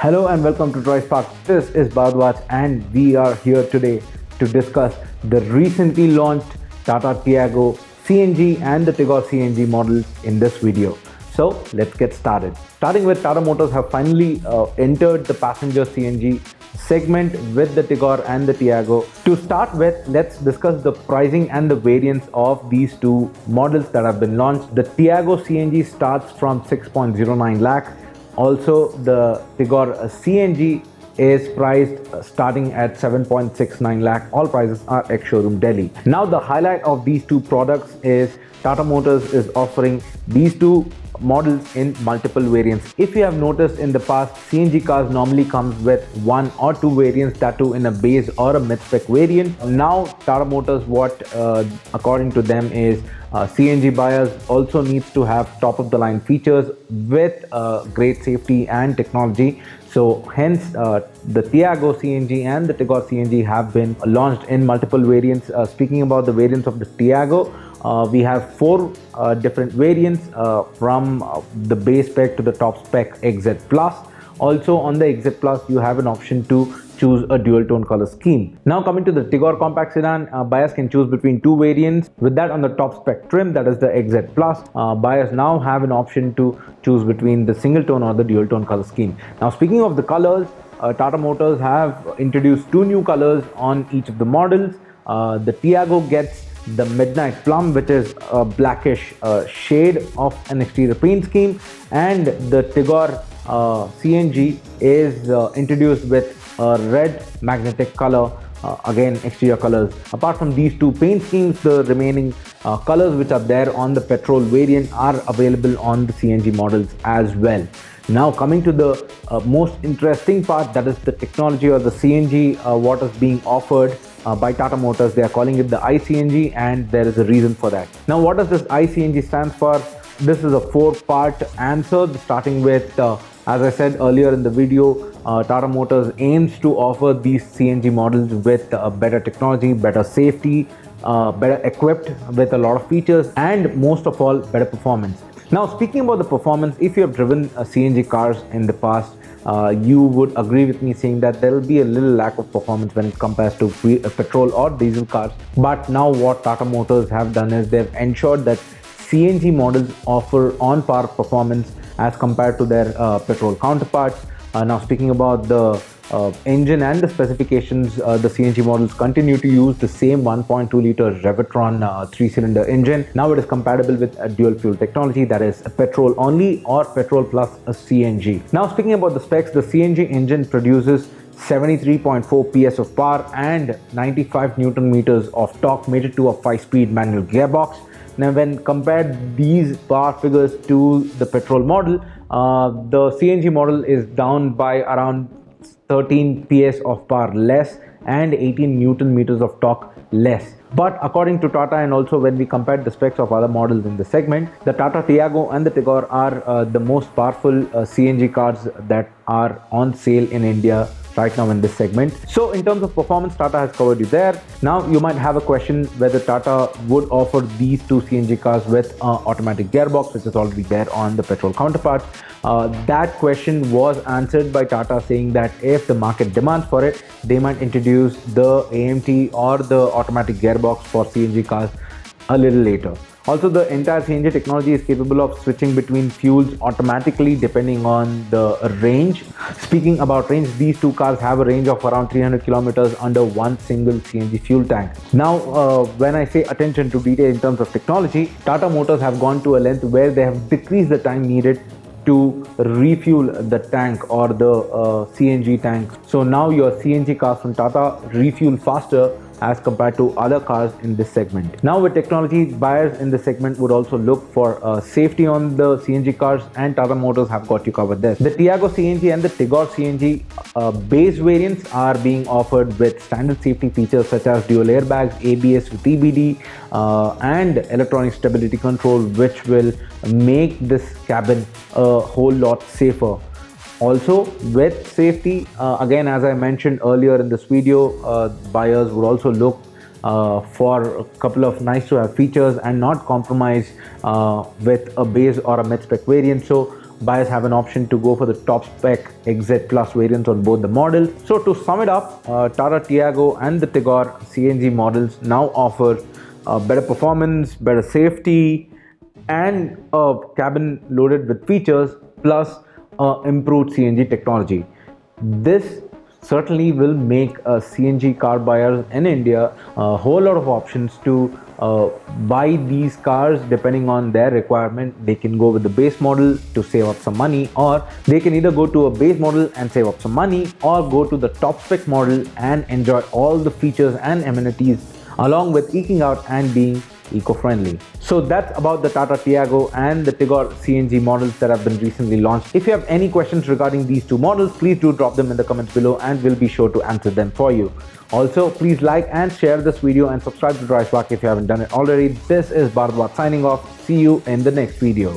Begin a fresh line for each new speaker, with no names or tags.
Hello and welcome to DriveSpark. This is Bhardwaj and we are here today to discuss the recently launched Tata Tiago CNG and the Tigor CNG models in this video. So let's get started. Starting with, Tata Motors have finally entered the passenger CNG segment with the Tigor and the Tiago. To start with, let's discuss the pricing and the variants of these two models that have been launched. The Tiago CNG starts from 6.09 lakh. Also, the Tigor CNG is priced starting at 7.69 lakh. All prices are ex-showroom Delhi. Now, the highlight of these two products is Tata Motors is offering these two models in multiple variants. If you have noticed in the past, CNG cars normally comes with one or two variants, that too in a base or a mid-spec variant. Now Tata Motors, what according to them is CNG buyers also needs to have top of the line features with great safety and technology. So hence the Tiago CNG and the Tigor CNG have been launched in multiple variants. Speaking about the variants of the Tiago, we have four different variants from the base spec to the top spec XZ Plus. Also on the XZ Plus, you have an option to choose a dual tone color scheme. Now coming to the Tigor compact sedan, buyers can choose between two variants. With that, on the top spec trim, that is the XZ Plus, buyers now have an option to choose between the single tone or the dual tone color scheme. Now speaking of the colors, Tata Motors have introduced two new colors on each of the models. The Tiago gets the Midnight Plum, which is a blackish shade of an exterior paint scheme, and the Tigor CNG is introduced with a red magnetic color, again exterior colors. Apart from these two paint schemes, the remaining colors which are there on the petrol variant are available on the CNG models as well. Now coming to the most interesting part, that is the technology or the CNG, what is being offered by Tata Motors. They are calling it the iCNG, and there is a reason for that. Now what does this iCNG stand for? This is a four-part answer, starting with as I said earlier in the video, Tata Motors aims to offer these CNG models with better technology, better safety, better equipped with a lot of features, and most of all, better performance. Now speaking about the performance, if you have driven CNG cars in the past, you would agree with me saying that there will be a little lack of performance when it compares to petrol or diesel cars. But now what Tata Motors have done is they've ensured that CNG models offer on-par performance as compared to their petrol counterparts. Now speaking about the engine and the specifications, the CNG models continue to use the same 1.2 liter Revitron 3-cylinder engine. Now it is compatible with a dual fuel technology, that is a petrol only or petrol plus a CNG. Now speaking about the specs, the CNG engine produces 73.4 PS of power and 95 Newton meters of torque, mated to a 5-speed manual gearbox. Now when compared these power figures to the petrol model, the CNG model is down by around 13 PS of power less and 18 Newton meters of torque less. But according to Tata, and also when we compared the specs of other models in the segment, the Tata Tiago and the Tigor are the most powerful CNG cars that are on sale in India right now in this segment. So in terms of performance, Tata has covered you there. Now you might have a question whether Tata would offer these two CNG cars with automatic gearbox, which is already there on the petrol counterparts. That question was answered by Tata, saying that if the market demands for it, they might introduce the AMT or the automatic gearbox for CNG cars a little later. Also, the entire CNG technology is capable of switching between fuels automatically depending on the range. Speaking about range, these two cars have a range of around 300 kilometers under one single CNG fuel tank. Now, when I say attention to detail in terms of technology, Tata Motors have gone to a length where they have decreased the time needed to refuel the tank or the CNG tank. So now your CNG cars from Tata refuel faster as compared to other cars in this segment. Now with technology, buyers in this segment would also look for safety on the CNG cars, and Tata Motors have got you covered there. The Tiago CNG and the Tigor CNG base variants are being offered with standard safety features such as dual airbags, ABS with EBD, and electronic stability control, which will make this cabin a whole lot safer. Also, with safety, again, as I mentioned earlier in this video, buyers would also look for a couple of nice to have features and not compromise with a base or a mid-spec variant. So buyers have an option to go for the top spec XZ Plus variants on both the models. So to sum it up, Tata Tiago and the Tigor CNG models now offer better performance, better safety, and a cabin loaded with features plus improved CNG technology. This certainly will make CNG car buyers in India a whole lot of options to buy these cars depending on their requirement. They can go with the base model to save up some money, or they can either go to a base model and save up some money, or go to the top spec model and enjoy all the features and amenities along with eking out and being eco-friendly. So that's about the Tata Tiago and the Tigor CNG models that have been recently launched. If you have any questions regarding these two models, please do drop them in the comments below and we'll be sure to answer them for you. Also, please like and share this video and subscribe to DriveSpark if you haven't done it already. This is Bharadwaj signing off. See you in the next video.